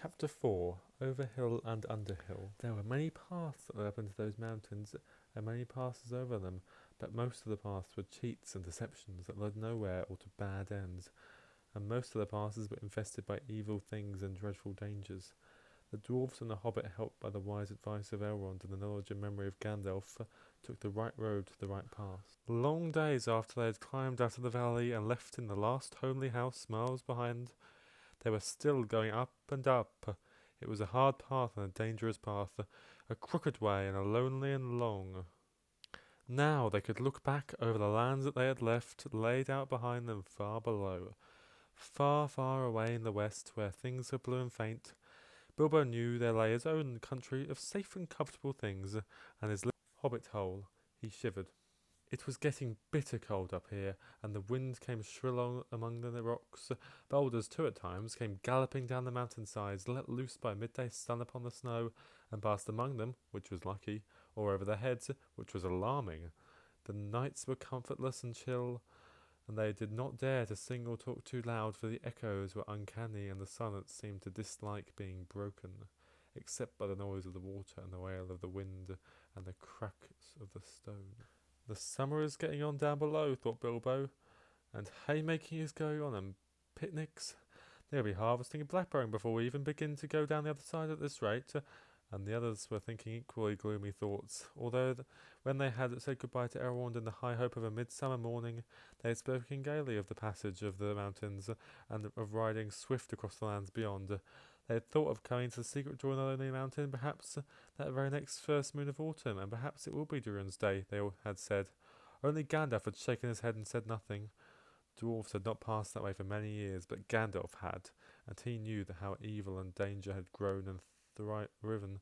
Chapter 4 Overhill and Underhill. There were many paths that led up into those mountains, and many passes over them, but most of the paths were cheats and deceptions that led nowhere or to bad ends, and most of the passes were infested by evil things and dreadful dangers. The dwarfs and the hobbit, helped by the wise advice of Elrond and the knowledge and memory of Gandalf, took the right road to the right path. Long days after they had climbed out of the valley and left in the last homely house miles behind, they were still going up and up. It was a hard path and a dangerous path, a crooked way and a lonely and long. Now they could look back over the lands that they had left, laid out behind them far below. Far, far away in the west, where things were blue and faint, Bilbo knew there lay his own country of safe and comfortable things, and his little hobbit hole. He shivered. It was getting bitter cold up here, and the wind came shrill among the rocks. Boulders, too, at times, came galloping down the mountainsides, let loose by midday sun upon the snow, and passed among them, which was lucky, or over their heads, which was alarming. The nights were comfortless and chill, and they did not dare to sing or talk too loud, for the echoes were uncanny, and the silence seemed to dislike being broken, except by the noise of the water and the wail of the wind and the cracks of the stone. The summer is getting on down below, thought Bilbo, and haymaking is going on, and picnics. They'll be harvesting and blackberrying before we even begin to go down the other side at this rate. And the others were thinking equally gloomy thoughts, although when they had said goodbye to Elrond in the high hope of a midsummer morning, they had spoken gaily of the passage of the mountains and of riding swift across the lands beyond. They had thought of coming to the secret door in the lonely mountain, perhaps that very next first moon of autumn, and perhaps it will be Durin's day, they all had said. Only Gandalf had shaken his head and said nothing. Dwarfs had not passed that way for many years, but Gandalf had, and he knew how evil and danger had grown and thriven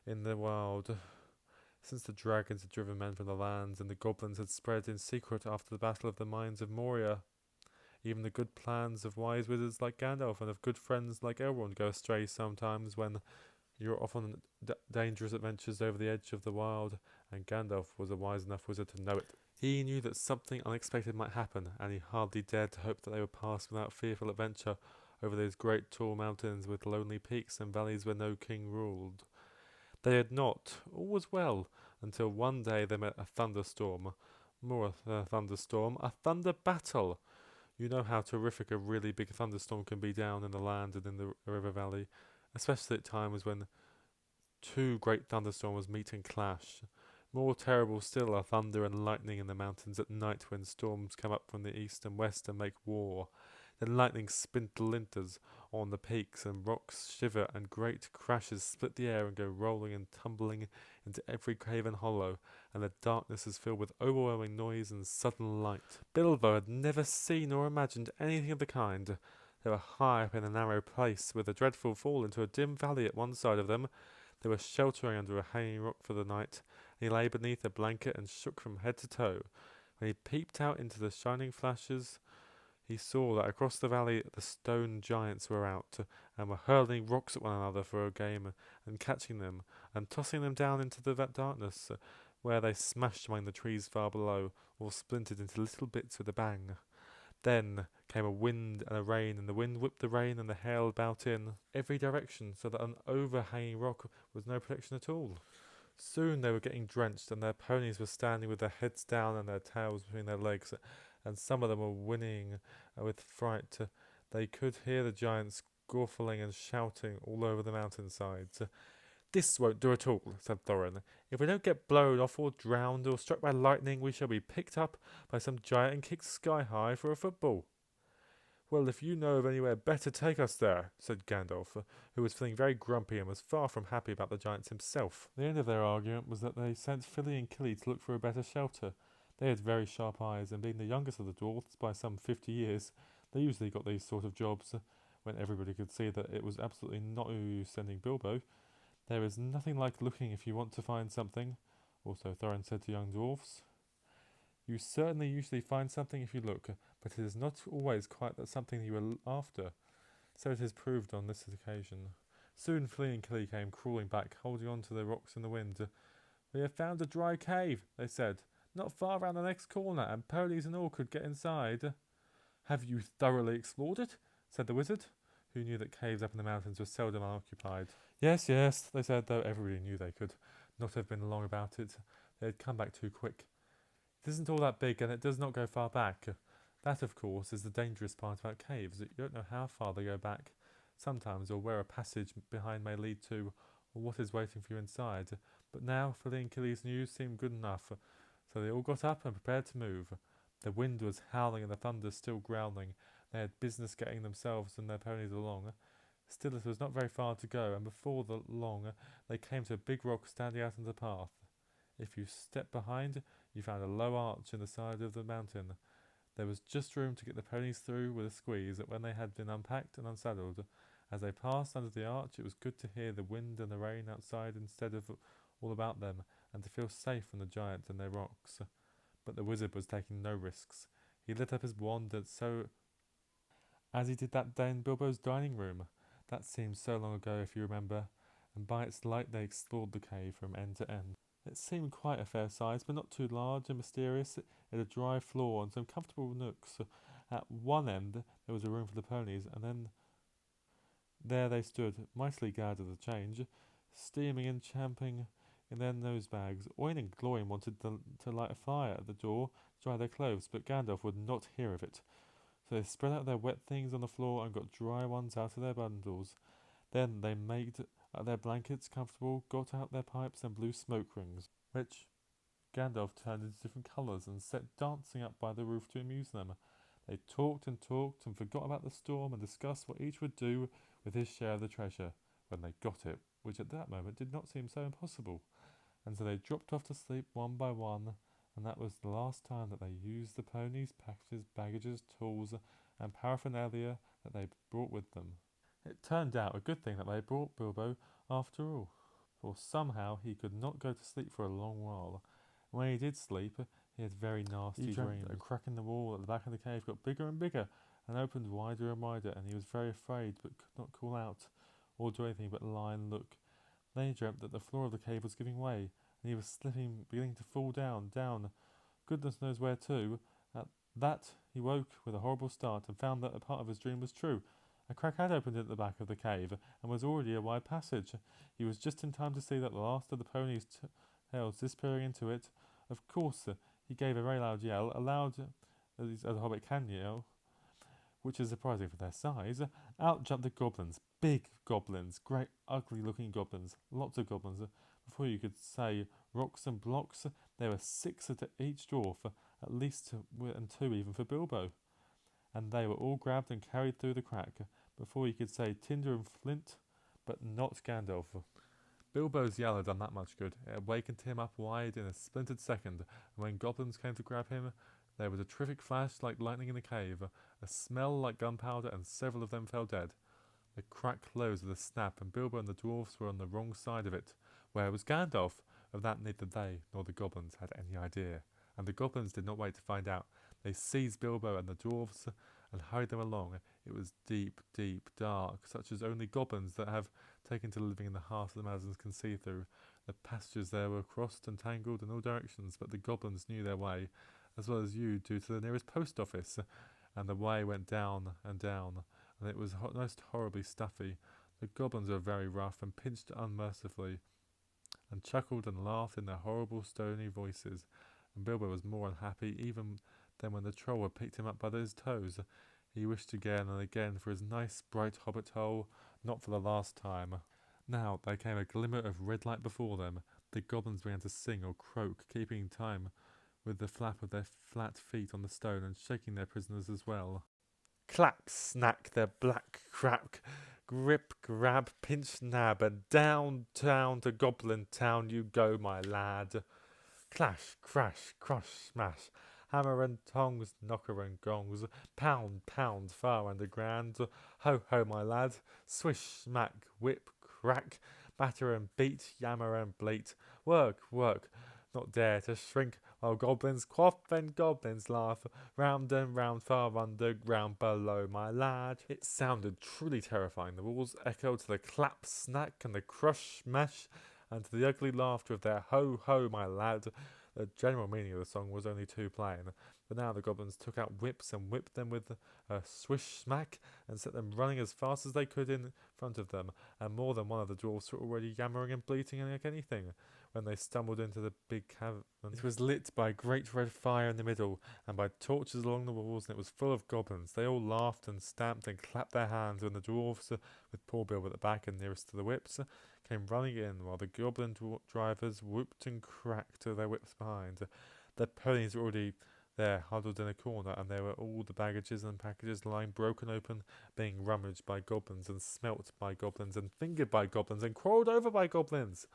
in the wild, since the dragons had driven men from the lands, and the goblins had spread in secret after the battle of the mines of Moria. Even the good plans of wise wizards like Gandalf and of good friends like Elrond go astray sometimes when you're off on dangerous adventures over the edge of the wild, and Gandalf was a wise enough wizard to know it. He knew that something unexpected might happen, and he hardly dared to hope that they would pass without fearful adventure over those great tall mountains with lonely peaks and valleys where no king ruled. They had not. All was well, until one day they met a thunderstorm. More than a thunderstorm, a thunder battle. You know how terrific a really big thunderstorm can be down in the land and in the river valley, especially at times when two great thunderstorms meet and clash. More terrible still are thunder and lightning in the mountains at night when storms come up from the east and west and make war. Then lightning splinters on the peaks, and rocks shiver, and great crashes split the air and go rolling and tumbling into every cave and hollow, and the darkness is filled with overwhelming noise and sudden light. Bilbo had never seen or imagined anything of the kind. They were high up in a narrow place, with a dreadful fall into a dim valley at one side of them. They were sheltering under a hanging rock for the night, and he lay beneath a blanket and shook from head to toe. When he peeped out into the shining flashes, he saw that across the valley the stone giants were out, and were hurling rocks at one another for a game, and catching them, and tossing them down into the darkness, where they smashed among the trees far below, or splintered into little bits with a bang. Then came a wind and a rain, and the wind whipped the rain and the hail about in every direction, so that an overhanging rock was no protection at all. Soon they were getting drenched, and their ponies were standing with their heads down and their tails between their legs, and some of them were whinnying with fright. They could hear the giants gurgling and shouting all over the mountainsides. "This won't do at all," said Thorin. "If we don't get blown off or drowned or struck by lightning, we shall be picked up by some giant and kicked sky high for a football." "Well, if you know of anywhere better, take us there," said Gandalf, who was feeling very grumpy and was far from happy about the giants himself. The end of their argument was that they sent Philly and Killy to look for a better shelter. They had very sharp eyes, and being the youngest of the dwarfs by some 50 years, they usually got these sort of jobs, when everybody could see that it was absolutely not use sending Bilbo. "There is nothing like looking if you want to find something," also Thorin said to young dwarfs. "You certainly usually find something if you look, but it is not always quite that something you are after. So it is proved on this occasion." Soon Flea and Killy came crawling back, holding on to the rocks in the wind. "We have found a dry cave," they said, "not far round the next corner, and ponies and all could get inside." "Have you thoroughly explored it?" said the wizard, who knew that caves up in the mountains were seldom unoccupied. Yes, yes, they said, though everybody knew they could not have been long about it. They had come back too quick. It isn't all that big, and it does not go far back. That, of course, is the dangerous part about caves. You don't know how far they go back, sometimes, or where a passage behind may lead to, or what is waiting for you inside. But now, Philly and Killy's news seemed good enough, so they all got up and prepared to move. The wind was howling and the thunder still growling. They had business getting themselves and their ponies along. Still, it was not very far to go, and before long they came to a big rock standing out on the path. If you stepped behind, you found a low arch in the side of the mountain. There was just room to get the ponies through with a squeeze when they had been unpacked and unsaddled. As they passed under the arch, it was good to hear the wind and the rain outside instead of all about them, and to feel safe from the giants and their rocks. But the wizard was taking no risks. He lit up his wand as he did that day in Bilbo's dining room. That seemed so long ago, if you remember, and by its light they explored the cave from end to end. It seemed quite a fair size, but not too large and mysterious. It had a dry floor and some comfortable nooks. At one end there was a room for the ponies, and then there they stood, mightily glad of the change, steaming and champing in their nose bags. Oin and Glóin wanted to light a fire at the door to dry their clothes, but Gandalf would not hear of it. So they spread out their wet things on the floor and got dry ones out of their bundles. Then they made their blankets comfortable, got out their pipes and blew smoke rings, which Gandalf turned into different colours and set dancing up by the roof to amuse them. They talked and forgot about the storm and discussed what each would do with his share of the treasure when they got it, which at that moment did not seem so impossible. And so they dropped off to sleep one by one, and that was the last time that they used the ponies, packages, baggages, tools, and paraphernalia that they brought with them. It turned out a good thing that they brought Bilbo after all, for somehow he could not go to sleep for a long while. When he did sleep, he had very nasty dreams. A crack in the wall at the back of the cave got bigger and bigger, and opened wider and wider, and he was very afraid, but could not call out, or do anything but lie and look. Then he dreamt that the floor of the cave was giving way, and he was slipping, beginning to fall down, goodness knows where to. At that he woke with a horrible start, and found that a part of his dream was true. A crack had opened at the back of the cave, and was already a wide passage. He was just in time to see that the last of the ponies' tails disappearing into it. Of course, he gave a very loud yell, as a hobbit can yell, which is surprising for their size. Out jumped the goblins, big goblins, great ugly-looking goblins, lots of goblins. Before you could say rocks and blocks, there were 6 at each dwarf, at least, and 2 even for Bilbo. And they were all grabbed and carried through the crack, before you could say tinder and flint, but not Gandalf. Bilbo's yell had done that much good. It had wakened him up wide in a splintered second, and when goblins came to grab him, there was a terrific flash like lightning in the cave, a smell like gunpowder, and several of them fell dead. The crack closed with a snap, and Bilbo and the dwarfs were on the wrong side of it. Where was Gandalf? Of that neither they nor the goblins had any idea, and the goblins did not wait to find out. They seized Bilbo and the dwarfs and hurried them along. It was deep, deep, dark, such as only goblins that have taken to living in the heart of the mountains can see through. The passages there were crossed and tangled in all directions, but the goblins knew their way, as well as you do, to the nearest post office, and the way went down, and it was most horribly stuffy. The goblins were very rough and pinched unmercifully, and chuckled and laughed in their horrible stony voices, and Bilbo was more unhappy even than when the troll had picked him up by his toes. He wished again and again for his nice bright hobbit hole, not for the last time. Now there came a glimmer of red light before them. The goblins began to sing or croak, keeping time with the flap of their flat feet on the stone and shaking their prisoners as well. Clap, snack, their black crack, grip, grab, pinch, nab, and down to Goblin Town you go, my lad. Clash, crash, crush, smash, hammer and tongs, knocker and gongs, pound, pound, far underground. Ho, ho, my lad, swish, smack, whip, crack, batter and beat, yammer and bleat. Work, work, not dare to shrink, while goblins quaff and goblins laugh, round and round, far underground below, my lad. It sounded truly terrifying. The walls echoed to the clap, snack, and the crush, smash, and to the ugly laughter of their ho, ho, my lad. The general meaning of the song was only too plain. But now the goblins took out whips and whipped them with a swish smack and set them running as fast as they could in front of them, and more than one of the dwarfs were already yammering and bleating like anything when they stumbled into the big cavern. It was lit by a great red fire in the middle, and by torches along the walls, and it was full of goblins. They all laughed and stamped and clapped their hands when the dwarfs, with poor Bill at the back and nearest to the whips, came running in, while the goblin drivers whooped and cracked their whips behind. Their ponies were already there, huddled in a corner, and there were all the baggages and packages lying broken open, being rummaged by goblins, and smelt by goblins, and fingered by goblins, and crawled over by goblins.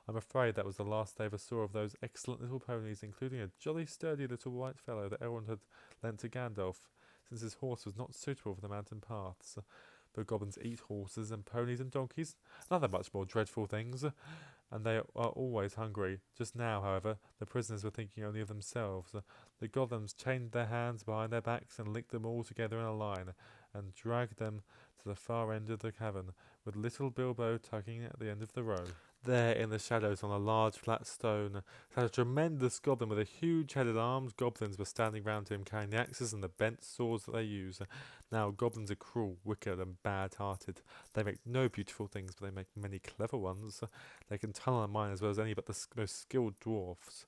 I'm afraid that was the last they ever saw of those excellent little ponies, including a jolly sturdy little white fellow that Elrond had lent to Gandalf, since his horse was not suitable for the mountain paths. But goblins eat horses and ponies and donkeys, and other much more dreadful things, and they are always hungry. Just now, however, the prisoners were thinking only of themselves. The goblins chained their hands behind their backs and linked them all together in a line, and dragged them to the far end of the cavern, with little Bilbo tugging at the end of the rope. There, in the shadows on a large flat stone, sat a tremendous goblin with a huge head and arms. Goblins were standing round him, carrying the axes and the bent swords that they use. Now, goblins are cruel, wicked, and bad-hearted. They make no beautiful things, but they make many clever ones. They can tunnel a mine as well as any but the most skilled dwarfs.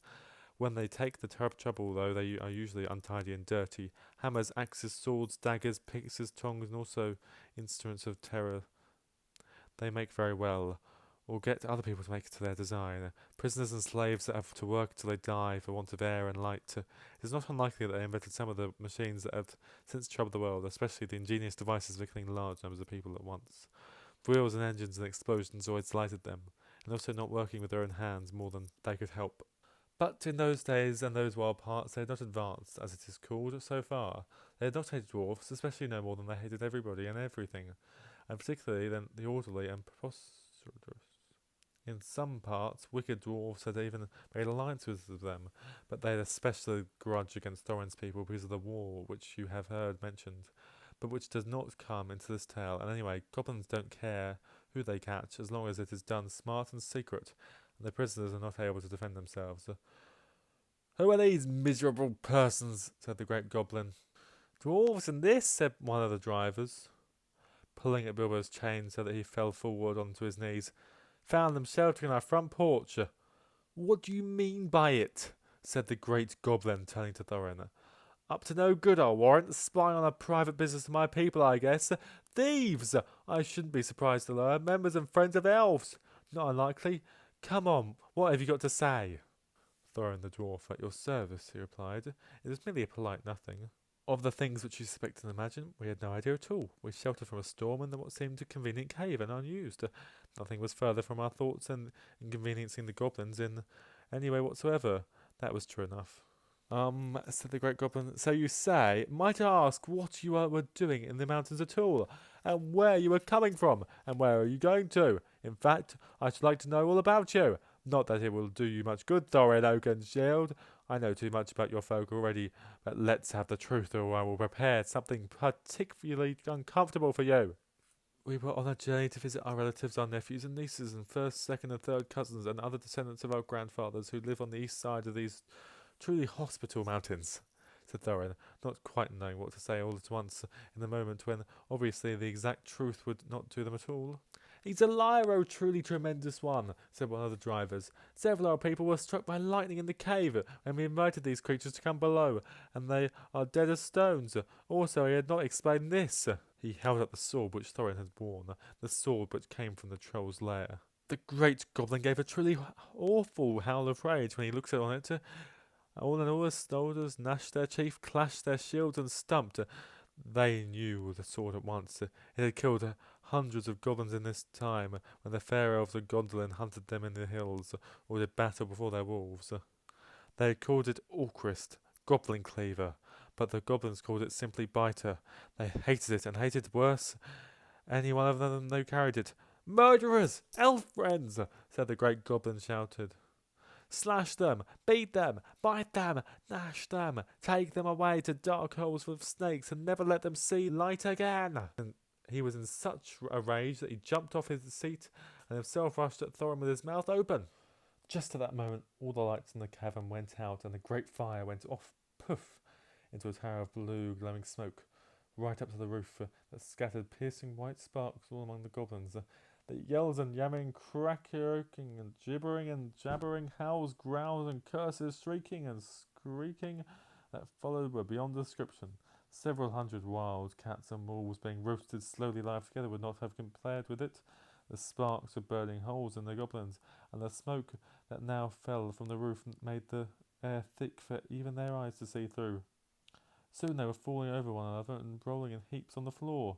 When they take the trouble, though, they are usually untidy and dirty. Hammers, axes, swords, daggers, pickaxes, tongs, and also instruments of terror they make very well, or get other people to make it to their design. Prisoners and slaves that have to work till they die for want of air and light. It is not unlikely that they invented some of the machines that have since troubled the world, especially the ingenious devices for killing large numbers of people at once. Wheels and engines and explosions always delighted them, and also not working with their own hands more than they could help. But in those days and those wild parts, they had not advanced, as it is called, so far. They had not hated dwarfs, especially no more than they hated everybody and everything, and particularly then the orderly and preposterous. In some parts, wicked dwarfs had even made alliances with them, but they had a special grudge against Thorin's people because of the war which you have heard mentioned, but which does not come into this tale. And anyway, goblins don't care who they catch, as long as it is done smart and secret, and the prisoners are not able to defend themselves. "Who are these miserable persons?" said the great goblin. "Dwarves and this," said one of the drivers, pulling at Bilbo's chain so that he fell forward onto his knees. "Found them sheltering our front porch." "What do you mean by it?" said the great goblin, turning to Thorin. "Up to no good, I'll warrant. Spying on a private business of my people, I guess. Thieves! I shouldn't be surprised to learn. Members and friends of elves. Not unlikely. Come on, what have you got to say?" "Thorin the dwarf, at your service," he replied. "It was merely a polite nothing. Of the things which you suspect and imagine, we had no idea at all. We sheltered from a storm in what seemed a convenient cave and unused. Nothing was further from our thoughts than inconveniencing the goblins in any way whatsoever." That was true enough. Said the great goblin, "so you say. Might I ask what you were doing in the mountains at all, and where you were coming from, and where are you going to? In fact, I should like to know all about you. Not that it will do you much good, Thorin Oakenshield. I know too much about your folk already, but let's have the truth, or I will prepare something particularly uncomfortable for you." "We were on a journey to visit our relatives, our nephews and nieces, and first, second, and third cousins, and other descendants of our grandfathers who live on the east side of these truly hospitable mountains," said Thorin, not quite knowing what to say all at once, in the moment when, obviously, the exact truth would not do them at all. "He's a liar, oh truly tremendous one," said one of the drivers. "Several of our people were struck by lightning in the cave when we invited these creatures to come below, and they are dead as stones. Also, he had not explained this." He held up the sword which Thorin had worn, the sword which came from the troll's lair. The great goblin gave a truly awful howl of rage when he looked on it. All the soldiers gnashed their teeth, clashed their shields, and stumped. They knew the sword at once. It had killed hundreds of goblins in this time, when the fair elves of Gondolin hunted them in the hills, or did battle before their wolves. They had called it Orcrist, Goblin Cleaver, but the goblins called it simply Biter. They hated it, and hated worse any one of them who carried it. "Murderers! Elf friends!" said the great goblin, shouted. "Slash them, beat them, bite them, gnash them, take them away to dark holes full of snakes, and never let them see light again." And he was in such a rage that he jumped off his seat and himself rushed at Thorin with his mouth open. Just at that moment, all the lights in the cavern went out, and the great fire went off, poof, into a tower of blue, glowing smoke, right up to the roof, that scattered piercing white sparks all among the goblins. The yells and yammering, croaking and gibbering and jabbering, howls, growls and curses, shrieking and squeaking that followed were beyond description. Several hundred wild cats and wolves being roasted slowly alive together would not have compared with it. The sparks were burning holes in the goblins, and the smoke that now fell from the roof made the air thick for even their eyes to see through. Soon they were falling over one another and rolling in heaps on the floor,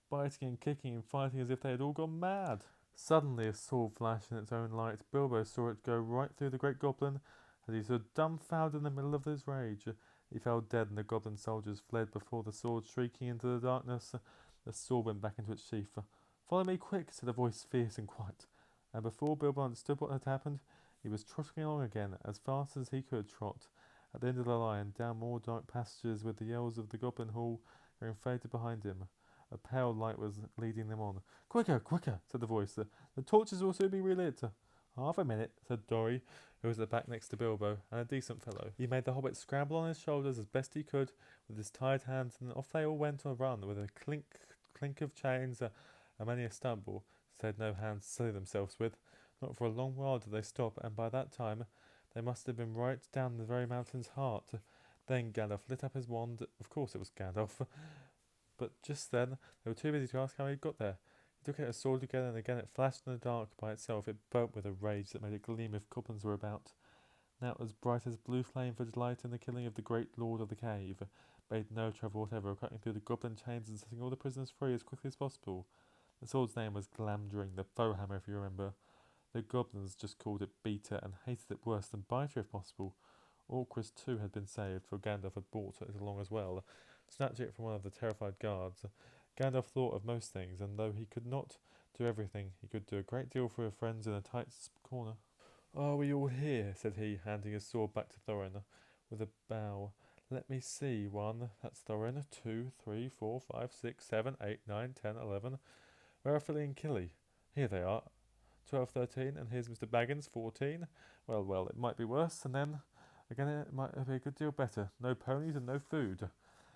biting and kicking and fighting as if they had all gone mad. Suddenly a sword flashed in its own light. Bilbo saw it go right through the great goblin, as he stood dumbfounded in the middle of his rage. He fell dead, and the goblin soldiers fled before the sword, shrieking into the darkness. The sword went back into its sheath. "Follow me quick," said a voice fierce and quiet, and before Bilbo understood what had happened, he was trotting along again, as fast as he could trot, at the end of the line, down more dark passages, with the yells of the goblin hall going fainter behind him. A pale light was leading them on. "Quicker, quicker," said the voice. The torches will soon be relit." "Half a minute," said Dorry, who was at the back next to Bilbo, and a decent fellow. He made the hobbit scramble on his shoulders as best he could with his tied hands, and off they all went on a run, with a clink of chains and many a stumble, so they had no hands to steady themselves with. Not for a long while did they stop, and by that time they must have been right down the very mountain's heart. Then Gandalf lit up his wand. Of course it was Gandalf. But just then they were too busy to ask how he got there. He took out his sword again, and again it flashed in the dark by itself. It burnt with a rage that made it gleam if goblins were about. Now it was bright as blue flame for delight in the killing of the great lord of the cave. Made no trouble whatever, cutting through the goblin chains and setting all the prisoners free as quickly as possible. The sword's name was Glamdring, the foe hammer, if you remember. The goblins just called it Beater, and hated it worse than Biter if possible. Orcus too had been saved, for Gandalf had brought it along as well, snatching it from one of the terrified guards. Gandalf thought of most things, and though he could not do everything, he could do a great deal for his friends in a tight corner. "Are we all here?" said he, handing his sword back to Thorin, with a bow. "Let me see. 1, that's Thorin. 2, 3, 4, 5, 6, 7, 8, 9, 10, 11. Where are Philly and Killy? Here they are. 12, 13, and here's Mr. Baggins, 14. Well, it might be worse, and then again it might be a good deal better. No ponies and no food,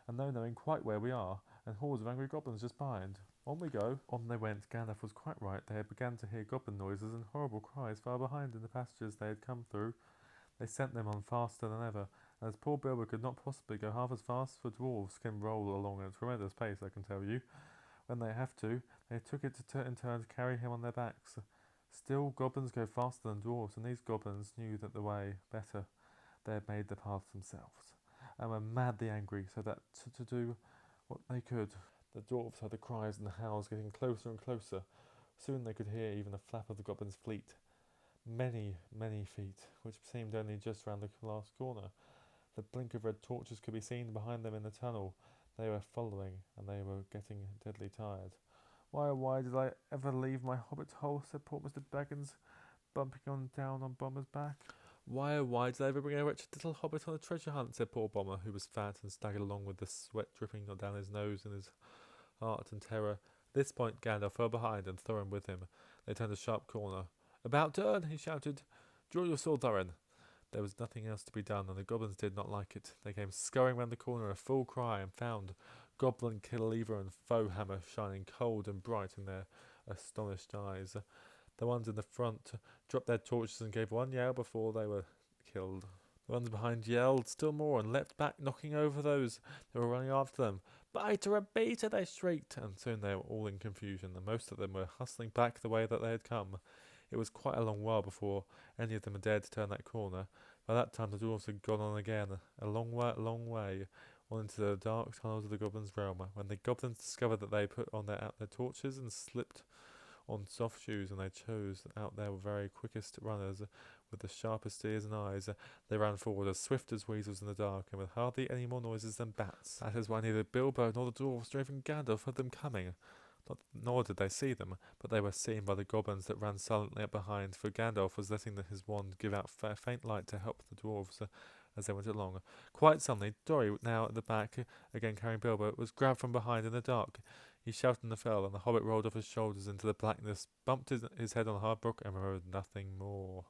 and no knowing quite where we are, and hordes of angry goblins just behind. On we go." On they went. Gandalf was quite right. They had begun to hear goblin noises and horrible cries far behind in the passages they had come through. They sent them on faster than ever, and as poor Bilbo could not possibly go half as fast, for dwarves can roll along at a tremendous pace, I can tell you. When they have to, they took it in turn to carry him on their backs. Still, goblins go faster than dwarves, and these goblins knew that the way better. They had made the paths themselves, and were madly angry, so that to do what they could. The dwarves heard the cries and the howls getting closer and closer. Soon they could hear even the flap of the goblins' fleet. Many, many feet, which seemed only just round the last corner. The blink of red torches could be seen behind them in the tunnel. They were following, and they were getting deadly tired. Why did I ever leave my hobbit hole?" said poor Mr. Baggins, bumping on down on Bomber's back. Why did I ever bring a wretched little hobbit on a treasure hunt?" said poor Bomber, who was fat and staggered along with the sweat dripping down his nose in his heart and terror. At this point Gandalf fell behind, and Thorin with him. They turned a sharp corner. "About turn," he shouted. "Draw your sword, Thorin." There was nothing else to be done, and the goblins did not like it. They came scurrying round the corner, a full cry, and found Goblin Killeaver and Foe Hammer shining cold and bright in their astonished eyes. The ones in the front dropped their torches and gave one yell before they were killed. The ones behind yelled still more and leapt back, knocking over those who were running after them. "Biter and Beater!" they shrieked, and soon they were all in confusion, and most of them were hustling back the way that they had come. It was quite a long while before any of them had dared to turn that corner. By that time the dwarves had gone on again, a long way, on into the dark tunnels of the goblins' realm. When the goblins discovered that they put on their torches and slipped on soft shoes, and they chose out their very quickest runners with the sharpest ears and eyes, they ran forward as swift as weasels in the dark, and with hardly any more noises than bats. That is why neither Bilbo nor the dwarves nor even Gandalf heard them coming. Nor did they see them, but they were seen by the goblins that ran silently up behind, for Gandalf was letting his wand give out a faint light to help the dwarves as they went along. Quite suddenly, Dorry, now at the back, again carrying Bilbo, was grabbed from behind in the dark. He shouted and fell, and the hobbit rolled off his shoulders into the blackness, bumped his head on a hard rock, and remembered nothing more.